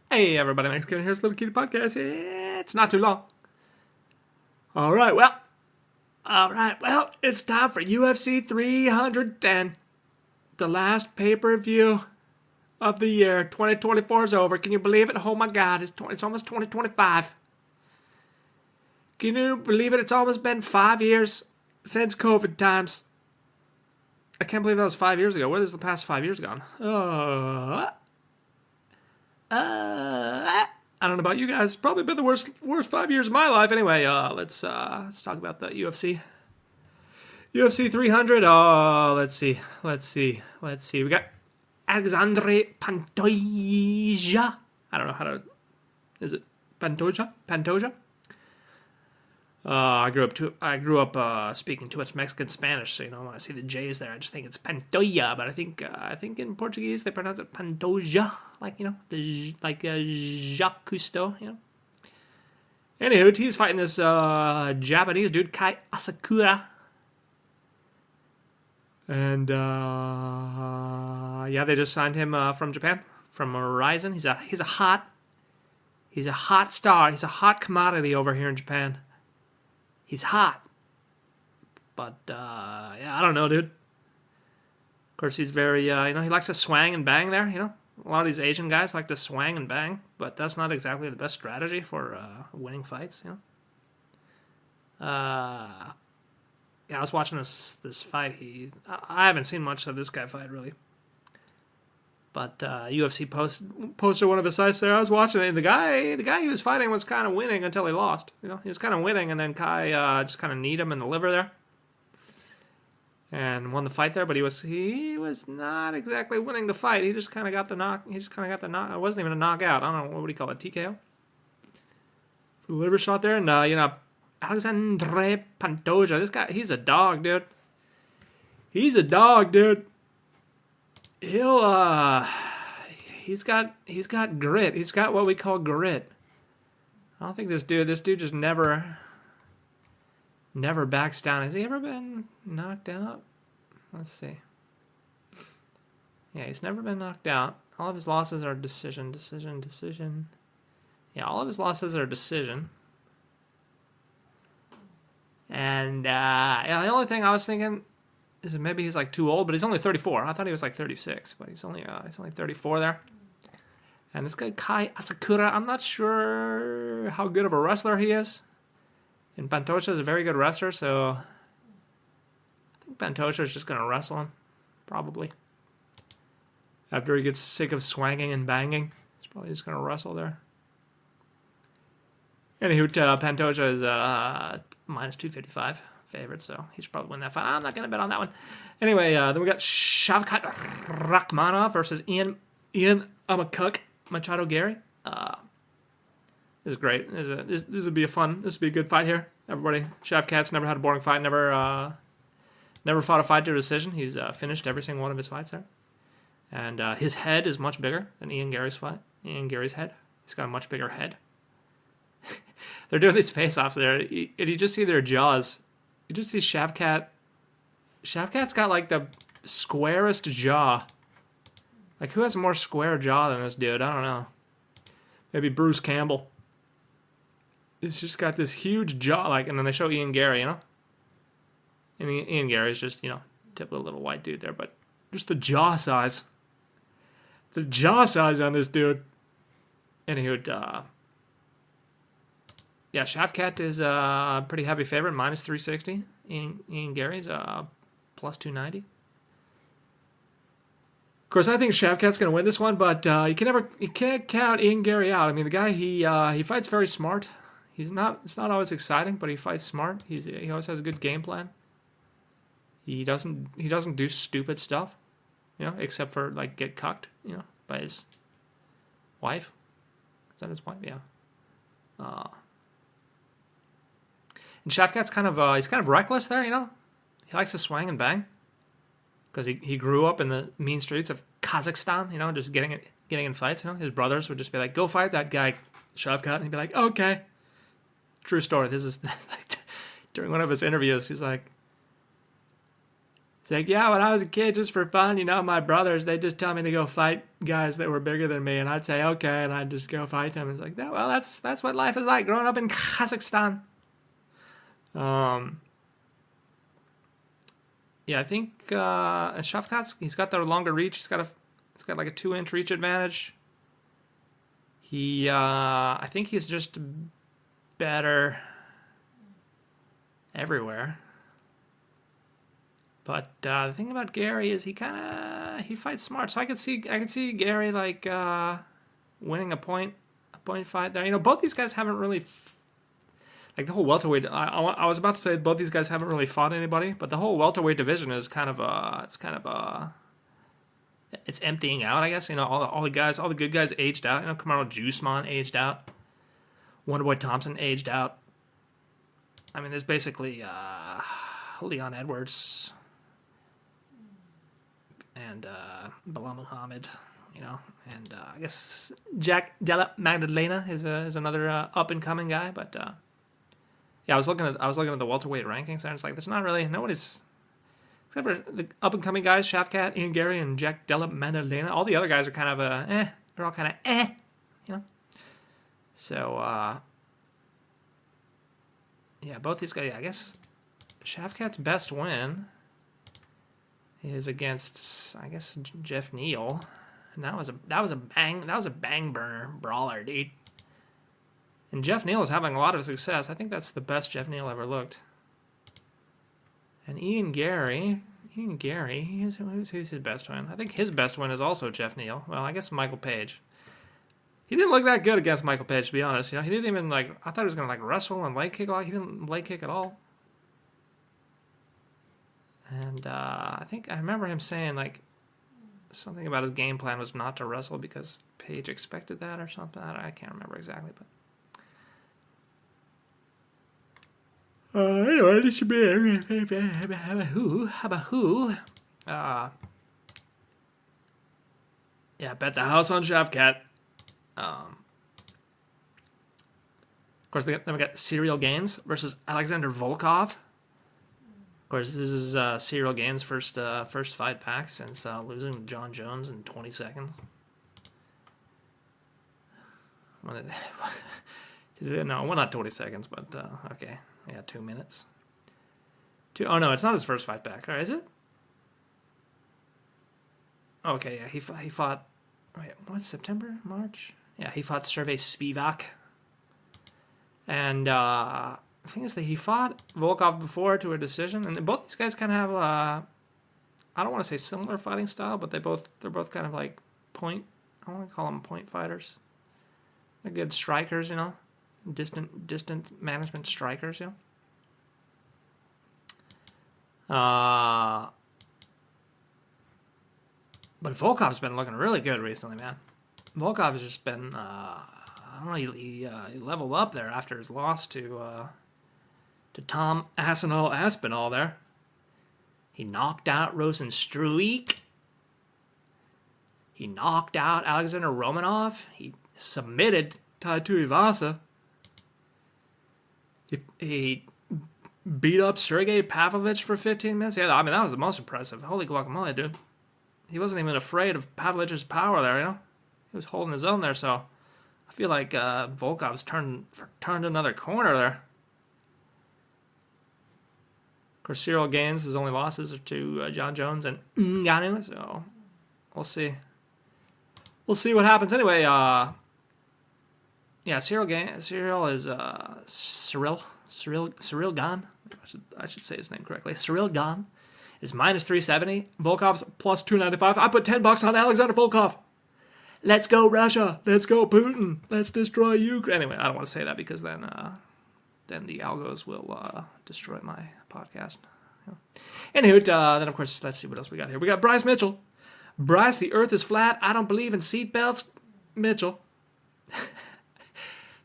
Hey everybody, Max Kevin here's Little Kitty Podcast. It's not too long. Alright, well, it's time for UFC 310. The last pay-per-view of the year. 2024 is over. Can you believe it? Oh my god, it's almost 2025. Can you believe it? It's almost been 5 years since COVID times. I can't believe that was 5 years ago. Where has the past 5 years gone? I don't know about you guys. It's probably been the worst 5 years of my life. Anyway, let's talk about the UFC. UFC 300. Oh, let's see. We got Alexandre Pantoja. I don't know how to. Is it Pantoja? I grew up speaking too much Mexican Spanish, so when I see the J's there, I just think it's Pantoja. But I think in Portuguese they pronounce it Pantoja, like Jacques Cousteau. Anywho, he's fighting this Japanese dude, Kai Asakura, and they just signed him from Japan, from Horizon. He's a hot star. He's a hot commodity over here in Japan. He's hot. But, I don't know, dude. Of course, he's very, he likes to swang and bang there, A lot of these Asian guys like to swang and bang, but that's not exactly the best strategy for winning fights, I was watching this fight. I haven't seen much of this guy fight, really. But UFC posted one of his sites there. I was watching it, and the guy he was fighting was kind of winning until he lost. He was kind of winning, and then Kai just kind of kneed him in the liver there, and won the fight there. But he was not exactly winning the fight. He just kind of got the knock. It wasn't even a knockout. I don't know, what would you call it, TKO? The liver shot there, and Alexandre Pantoja. This guy, he's a dog, dude. He's got grit. He's got what we call grit. I don't think this dude just never backs down. Has he ever been knocked out? Let's see. Yeah, he's never been knocked out. All of his losses are decision. Yeah, all of his losses are decision. And the only thing I was thinking is that maybe he's like too old, but he's only 34. I thought he was like 36, but he's only 34 there. And this guy Kai Asakura, I'm not sure how good of a wrestler he is. And Pantoja is a very good wrestler, so I think Pantoja is just going to wrestle him, probably. After he gets sick of swanging and banging, he's probably just going to wrestle there. Anywho, Pantoja is minus 255 favorite, so he should probably win that fight. I'm not going to bet on that one. Anyway, then we got Shavkat Rakhmonov versus Ian Amakuk Machado Gary. This is great. This would be a good fight here. Everybody, Shavkat's never had a boring fight. Never fought a fight to a decision. He's finished every single one of his fights there. And his head is much bigger than Ian Gary's head. He's got a much bigger head. They're doing these face-offs there, and you just see their jaws. You just see Shavkat. Shavkat's got like the squarest jaw. Like, who has a more square jaw than this dude? I don't know. Maybe Bruce Campbell. He's just got this huge jaw, and then they show Ian Gary, And Ian Gary's just, typical little white dude there, but just the jaw size. The jaw size on this dude. Anywho, yeah, Shavkat is a pretty heavy favorite, minus 360. Ian Gary's plus 290. Of course, I think Shavkat's going to win this one, but you can't count Ian Gary out. I mean, the guy he fights very smart. It's not always exciting, but he fights smart. He always has a good game plan. He doesn't do stupid stuff, except for get cucked, by his wife. Is that his wife? Yeah. And Shavkat's kind of reckless there, He likes to swing and bang. Because he grew up in the mean streets of Kazakhstan, just getting in fights. His brothers would just be like, "Go fight that guy, Shavkat," and he'd be like, "Okay." True story. This is during one of his interviews. He's like, It's like, yeah, when I was a kid, just for fun, my brothers, they just tell me to go fight guys that were bigger than me, and I'd say okay, and I'd just go fight them. It's like, well, that's what life is like growing up in Kazakhstan. Yeah, I think Shavkat's, he's got the longer reach. He's got like a 2-inch reach advantage. I think he's just better everywhere. But the thing about Gary is he fights smart. So I could see Gary like winning a point fight there. Both these guys haven't really like the whole welterweight. I was about to say both these guys haven't really fought anybody, but the whole welterweight division is it's emptying out. I guess all the good guys aged out. Kamaru Usman aged out. Wonderboy Thompson aged out. I mean, there's basically Leon Edwards and Bilal Muhammad, and I guess Jack Della Magdalena is another up and coming guy. But yeah, I was looking at the welterweight rankings there, and it's like there's not really nobody's except for the up and coming guys: Shavkat, Ian Gary, and Jack Della Magdalena. All the other guys are kind of they're all kind of So yeah, both these guys. Yeah, I guess Shavkat's best win is against, I guess, Jeff Neal, and that was a bang burner brawler, dude. And Jeff Neal is having a lot of success. I think that's the best Jeff Neal ever looked. And Ian Gary, who's his best win? I think his best win is also Jeff Neal. Well, I guess Michael Page. He didn't look that good against Michael Page, to be honest. He didn't even I thought he was gonna wrestle and leg kick. He didn't leg kick at all. And I think I remember him saying something about his game plan was not to wrestle because Page expected that or something. I can't remember exactly, but anyway, this should be who? Yeah, bet the house on Shavkat. Of course, then we got Cyril Gaines versus Alexander Volkov. Of course, this is Cyril Gaines' first fight back since losing to John Jones in 20 seconds. No, well, not 20 seconds, but okay. Yeah, 2 minutes. Oh, no, it's not his first fight back. Or is it? Okay, yeah, he fought... Wait, what, September? March? Yeah, he fought Sergey Spivak. And the thing is that he fought Volkov before to a decision. And both these guys kind of have, I don't want to say similar fighting style, but they're both kind of like point... I want to call them point fighters. They're good strikers, distant management strikers, But Volkov's been looking really good recently, man. Volkov has just been, I don't know, he leveled up there after his loss to Tom Aspinall there. He knocked out Rosenstruik. He knocked out Alexander Romanov. He submitted Tai Tuivasa. He beat up Sergey Pavlovich for 15 minutes. Yeah, I mean, that was the most impressive. Holy guacamole, dude. He wasn't even afraid of Pavlovich's power there, He was holding his own there, so I feel like Volkov's turned another corner there. Of course, Cyril Gaines, his only losses are to John Jones and Ngannou, so we'll see. We'll see what happens. Anyway, yeah, Cyril is Cyril Gane. I should say his name correctly. Cyril Gane is minus 370. Volkov's plus 295. I put $10 on Alexander Volkov. Let's go Russia. Let's go Putin. Let's destroy Ukraine. Anyway, I don't want to say that because then the algos will destroy my podcast. Anywho, then of course, let's see what else we got here. We got Bryce Mitchell. Bryce, the earth is flat. I don't believe in seatbelts. Mitchell.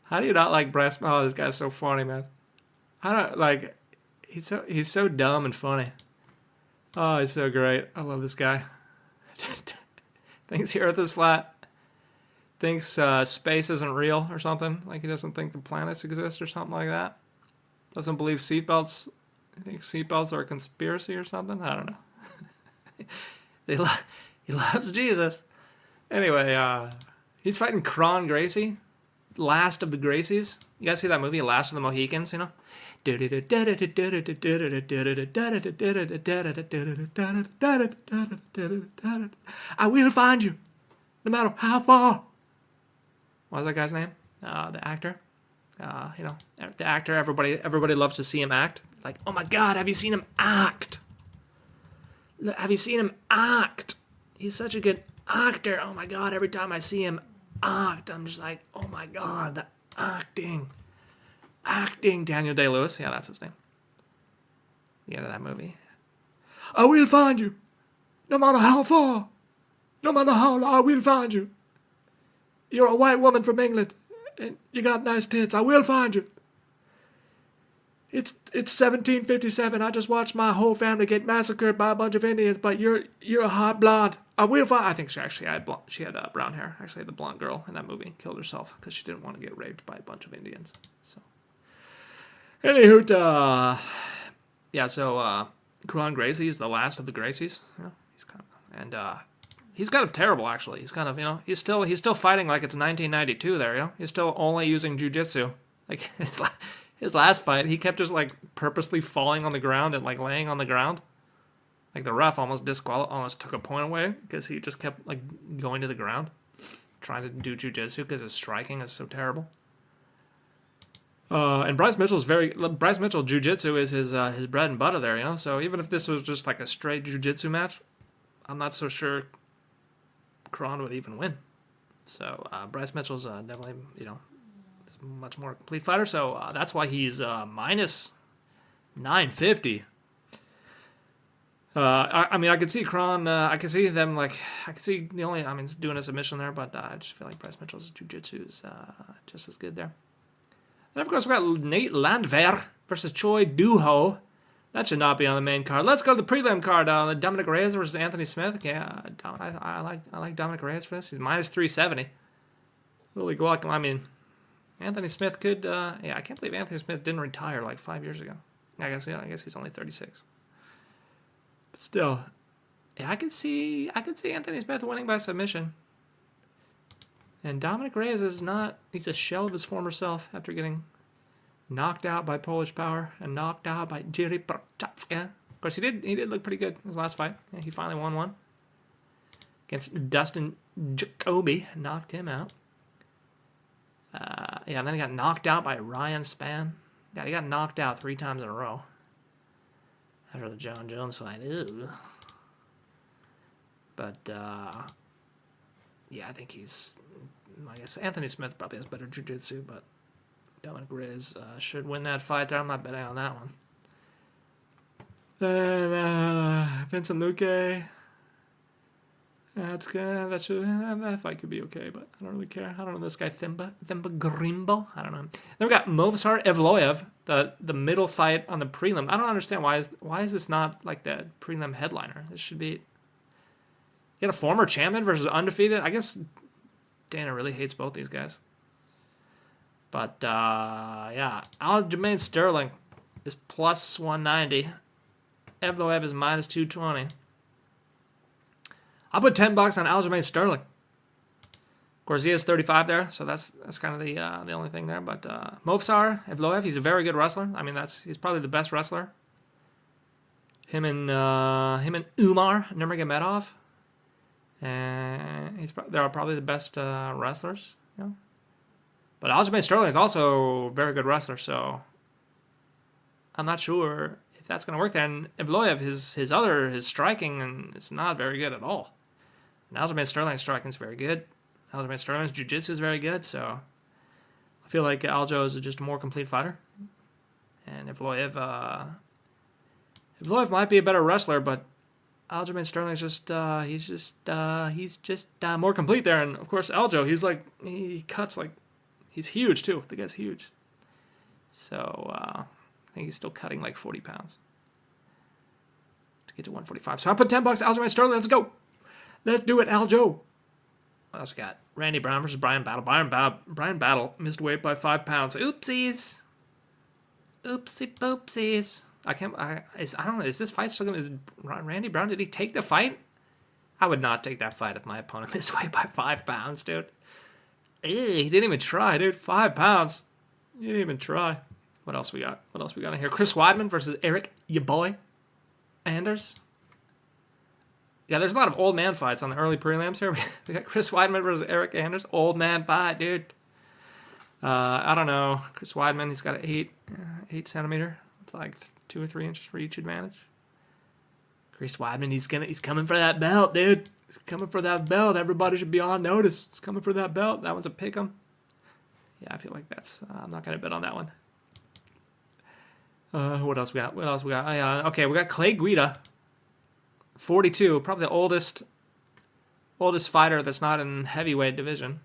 How do you not like Bryce? Oh, this guy's so funny, man. I don't like. He's so dumb and funny. Oh, he's so great. I love this guy. Thinks the earth is flat. Thinks space isn't real or something. Like he doesn't think the planets exist or something like that. Doesn't believe seatbelts. He thinks seatbelts are a conspiracy or something. I don't know. He loves Jesus. Anyway, he's fighting Kron Gracie, last of the Gracies. You guys see that movie, Last of the Mohicans? You know. I will find you, no matter how far. What was that guy's name? The actor. The actor. Everybody loves to see him act. Like, oh my God, have you seen him act? Have you seen him act? He's such a good actor. Oh my God, every time I see him act, I'm just like, oh my God, the acting. Daniel Day-Lewis. Yeah, that's his name. The end of that movie. I will find you. No matter how far. No matter how long, I will find you. You're a white woman from England. And you got nice tits. I will find you. It's 1757. I just watched my whole family get massacred by a bunch of Indians, but you're a hot blonde. I will find. I think she actually had brown hair. Actually, the blonde girl in that movie killed herself because she didn't want to get raped by a bunch of Indians. So, anywho, Kron Gracie is the last of the Gracies. You know, he's kind of terrible actually. He's kind of, he's still fighting like it's 1992 there. He's still only using jiu-jitsu. Like his last fight, he kept just like purposely falling on the ground and like laying on the ground. Like the ref almost took a point away because he just kept like going to the ground, trying to do jiu-jitsu because his striking is so terrible. And Bryce Mitchell jiu-jitsu is his bread and butter there, So even if this was just like a straight jiu-jitsu match, I'm not so sure Kron would even win. So Bryce Mitchell's definitely, is a much more complete fighter. So that's why he's minus 950. I could see Kron. I could see them doing a submission there, but I just feel like Bryce Mitchell's jiu-jitsu is just as good there. And of course, we got Nate Landwehr versus Choi Doo-ho. That should not be on the main card. Let's go to the prelim card. Dominic Reyes versus Anthony Smith. Yeah, I like Dominic Reyes for this. He's minus 370. Holy guac! I mean, Anthony Smith could. I can't believe Anthony Smith didn't retire like 5 years ago. I guess he's only 36. But still, yeah, I could see Anthony Smith winning by submission. And Dominic Reyes is not. He's a shell of his former self after getting knocked out by Polish Power and knocked out by Jiří Procházka. Of course, he did look pretty good in his last fight. Yeah, he finally won one against Dustin Jacoby. Knocked him out. And then he got knocked out by Ryan Spann. Yeah, he got knocked out 3 times in a row after the John Jones fight. Ew. But I think I guess Anthony Smith probably has better jiu-jitsu, but Dominic Reyes should win that fight there. I'm not betting on that one. Then Vincent Luque. That fight could be okay, but I don't really care. I don't know this guy Themba Grimbo. I don't know. Then we got Movsar Evloev, the middle fight on the prelim. I don't understand why is this not like the prelim headliner? This should be. You got a former champion versus undefeated. I guess Dana really hates both these guys. But Aljamain Sterling is plus 190. Evloev is minus 220. I'll put $10 on Aljamain Sterling. Of course, he has 35 there, so that's kind of the only thing there. But Movsar Evloev, he's a very good wrestler. I mean, he's probably the best wrestler. Him and Umar Nurmagomedov, and they're probably the best wrestlers. But Aljamain Sterling is also a very good wrestler, so I'm not sure if that's going to work there. And Evloev, his striking, and it's not very good at all. And Aljamain Sterling's striking is very good. Aljamain Sterling's jiu-jitsu is very good, so I feel like Aljo is just a more complete fighter. And Evloev might be a better wrestler, but Aljamain Sterling's he's just more complete there. And of course, Aljo, he cuts like. He's huge, too. The guy's huge. So, I think he's still cutting like 40 pounds to get to 145. So I put $10 Aljamain Sterling. Let's go. Let's do it, Aljo. What else we got? Randy Brown versus Brian Battle. Brian Battle missed weight by 5 pounds. Oopsies. Oopsie poopsies. I can't. I don't know. Is this fight still going? Is Randy Brown? Did he take the fight? I would not take that fight if my opponent missed weight by 5 pounds, dude. He didn't even try, dude. 5 pounds. He didn't even try. What else we got? What else we got in here? Chris Weidman versus Eric, your boy, Anders. Yeah, there's a lot of old man fights on the early prelims here. We got Chris Weidman versus Eric Anders. Old man fight, dude. I don't know. Chris Weidman, he's got an 8 centimeter. It's like 2 or 3 inches for each advantage. Chris Weidman, he's coming for that belt, dude. He's coming for that belt. Everybody should be on notice. He's coming for that belt. That one's a pick'em. Yeah, I feel like that's. I'm not gonna bet on that one. What else we got? Okay, we got Clay Guida, 42, probably the oldest fighter that's not in heavyweight division.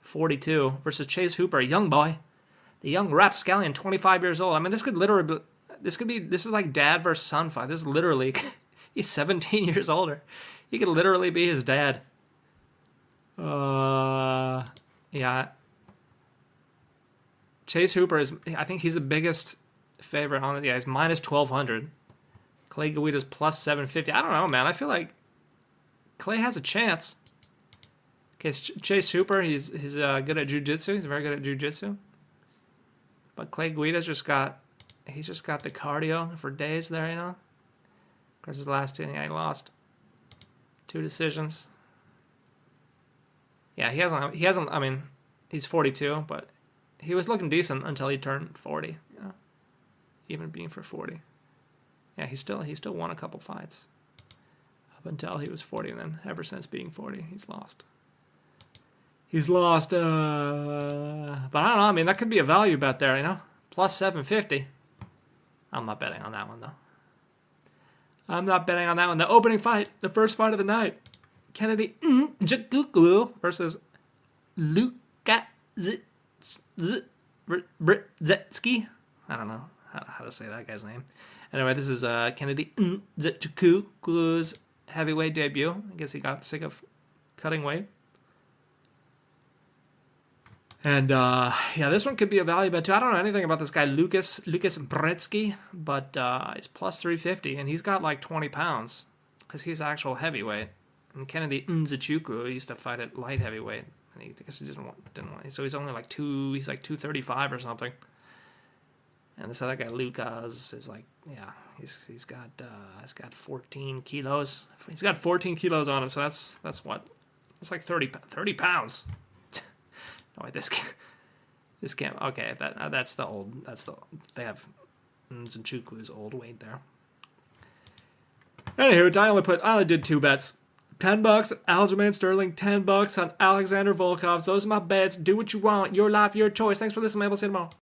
42 versus Chase Hooper, young boy, the young rapscallion, 25 years old. I mean, this is like dad versus son fight. This is literally, he's 17 years older. He could literally be his dad. Yeah. Chase Hooper I think he's the biggest favorite on it. Yeah, he's minus 1,200. Clay Guida's plus 750. I don't know, man. I feel like Clay has a chance. Okay, Chase Hooper, he's good at jiu-jitsu. He's very good at jiu-jitsu. But Clay Guida's just got the cardio for days there, you know. Of course, his last 2, he lost 2 decisions. Yeah, he hasn't. I mean, he's 42, but he was looking decent until he turned 40. Yeah, even being for 40. Yeah, he still won a couple fights up until he was 40, and then ever since being 40, he's lost. But I don't know. I mean, that could be a value bet there, you know, plus 750. I'm not betting on that one though. The opening fight, the first fight of the night, Kennedy Nzechukwu versus Luka Brzezinski. I don't know how to say that guy's name. Anyway, this is Kennedy Nzechukwu's heavyweight debut. I guess he got sick of cutting weight. And yeah, this one could be a value bet too. I don't know anything about this guy, Lucas Brzezinski, but it's plus 350, and he's got like 20 pounds because he's actual heavyweight. And Kennedy Nzechukwu used to fight at light heavyweight, and I guess he didn't want. So he's only like he's like 235 or something. And this other guy, Lucas, is like, yeah, he's got 14 kilos. He's got 14 kilos on him, so that's what? It's like 30 pounds. No, wait, this can't. Okay, they have Nzechukwu's old weight there. Anywho, I only did 2 bets. $10, Aljamain Sterling. $10 on Alexander Volkov. Those are my bets. Do what you want. Your life, your choice. Thanks for listening, man. We'll see you tomorrow.